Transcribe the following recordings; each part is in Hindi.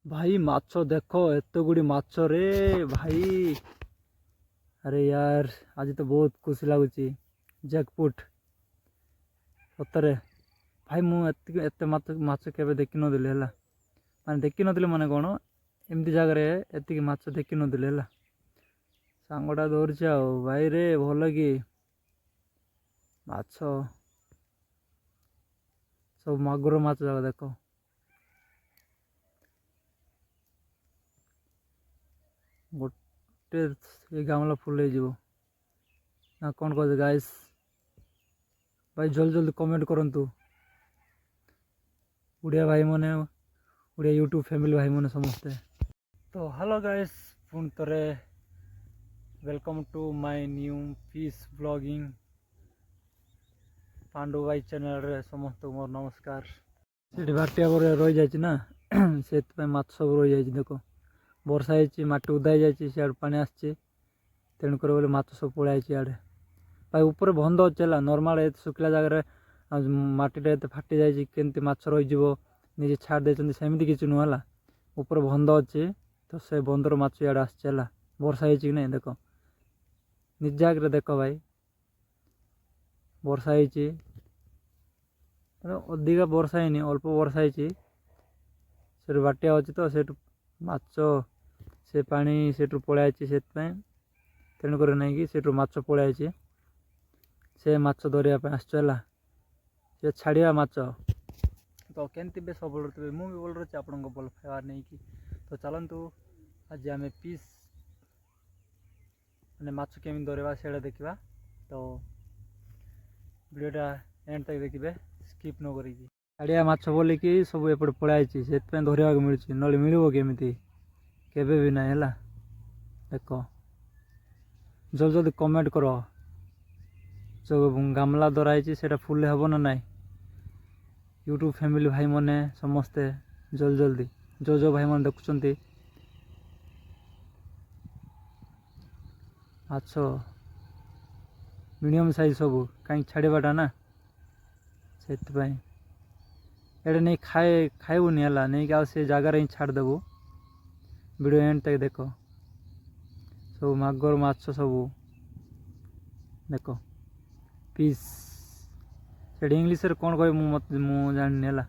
भाई माछ देख एत गुड़ी माछ रे भाई। अरे यार आज तो बहुत खुशी लगुच जैकपुट सतरे भाई मुझे माछ के देखी नी है माने देखी नी माने कौन एमती जगह एति माछ देखी नी है सांगटा धरछ भाई रे भल कि माछ सब मागुर माछ जाक देख गोटे ये गामला फुल ना कौन कह गाइस भाई जल्दी जल्दी कमेंट करंतु उड़िया भाई मैंने उड़िया यूट्यूब फैमिली भाई मैंने समस्ते। तो हेलो गाइस पुणी थे welcome to my new fish blogging Pandu भाई चैनल रे समस्त मोर नमस्कार। से भाटिया रही जाना से माछ सब रही जाए देख वर्षा होती मटी उदा जाए पानी आसचे तेणुक बोले माछ सब पड़ाई इे भाई ऊपर बंध अच्छे है नॉर्मल शुखला जगह मटीटा एत फाटी जाए केमती माछ रही निजे छाड़ दे सेमती किसी नुह ऊपर बंध अच्छे तो से बंधर माछ इे आसचे वर्षा होती ना देख निज आगे देख भाई वर्षा होती अधिका वर्षा है अल्प वर्षा होती से बाटिया अच्छी तो से माछ से पानी से पलि से तेणुक नहीं कि माछ पलि से माछ धरवाप आसला से छाड़ा माछ तो केमती बे सब थे मुझे बोल रही आप भल पाइबार नहीं कि तो चलतु आज आम पीस मैंने माछ केमी धरवा से देखा तो वीडियोटा एंड तक देखिए स्किप न करी छाड़िया माछ बोलिकी सब एपटे पलि से धरवा मिलूँ ना मिल केमी केवे भी ना है देख जल्दी जल्दी कमेंट कर जो गामला धराई से फुल हे ना ना यूट्यूब फैमिली भाई मैंने समस्ते जल्दी जल्दी जो भाई मैंने देखुंत माछ मीडियम साइज सब कहीं छाड़ाटा ना से ये नहीं खाइबुनि है नहीं कि से जगार ही छाड़देबू वीडियो एंड तक देख सब मागर माछ सब देख पीस से इंग्लीश कौन कह मु जानी है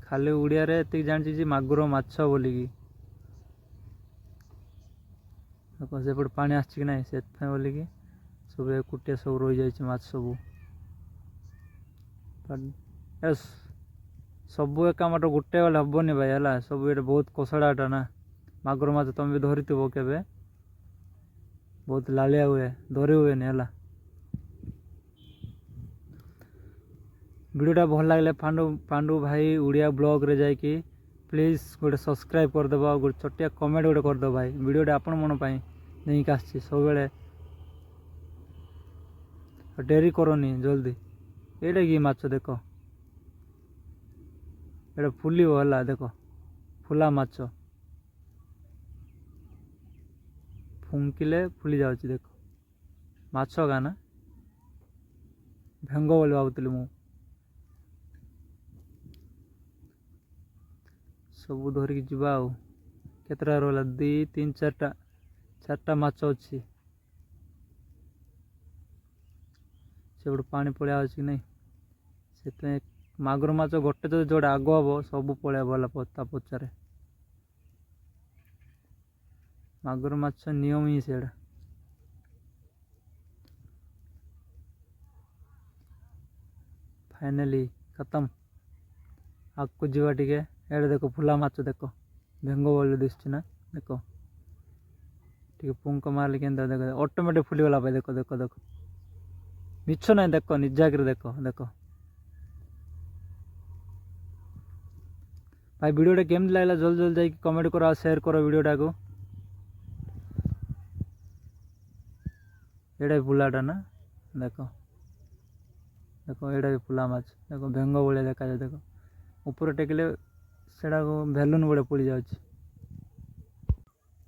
खाली उड़िया ये जानी मागुर माछ बोलिकी देख सेपटे पानी आस कि ना से बोलिकी सब एकुटिया सब रही जाए माछ सब सब एका मट गोटे बेले हेनी भाई है सब ये बहुत कसड़ाटा ना मागुर माछ तुम भी धरी के बहुत लालिया हुए धरी हुए है वीडियोटा भल लगे पांडु भाई उड़िया ब्लॉग रे जाकि प्लीज गोटे सब्सक्राइब करदेव गोटे छोटिया कमेंट गोटे करदेव भाई वीडियोटा आपण मन नहीं आसी सब डेरी करनी जल्दी ये कि माछ देख ये फुल है देख फुला माछ फुंकिले फुली जाऊँ देख माछ का ना भेंग बोली भावुली मु सब धरिकी जीवा केतटा रहा 2 3 4टा माछ अच्छी से पानी पलिया कि नहीं से मागुर माछ गोटे जो जोड़ा आग हम सब पलिया भला पता पचारे मागुर माछ नियम ही से फाइनली खत्म आग जीवा टे ये देख फुला माछ देख भेंग बोली दिशुच ना देख टे पुंक मारे के देख ऑटोमेटिक फुलीगला भाई देख देख देख मिछ ना देख निज आगे देख देख भाई वीडियोटा केमती लगला जल्दी जल्दी जाकि कमेंट करो शेयर करो वीडियोटा को ये फुलाटा ना देख देख ये फुला माछ देख भेंग भाया देखा जाए देख ऊपर टेकिले से भैलून गुड़ा पड़ जाऊँ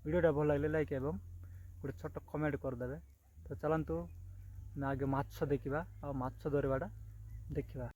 वीडियोटा भल लगे लाइक एवं गोटे छोट कमेंट करदे तो चलतु आगे माछ देखा आ माछ धरवाटा देखा।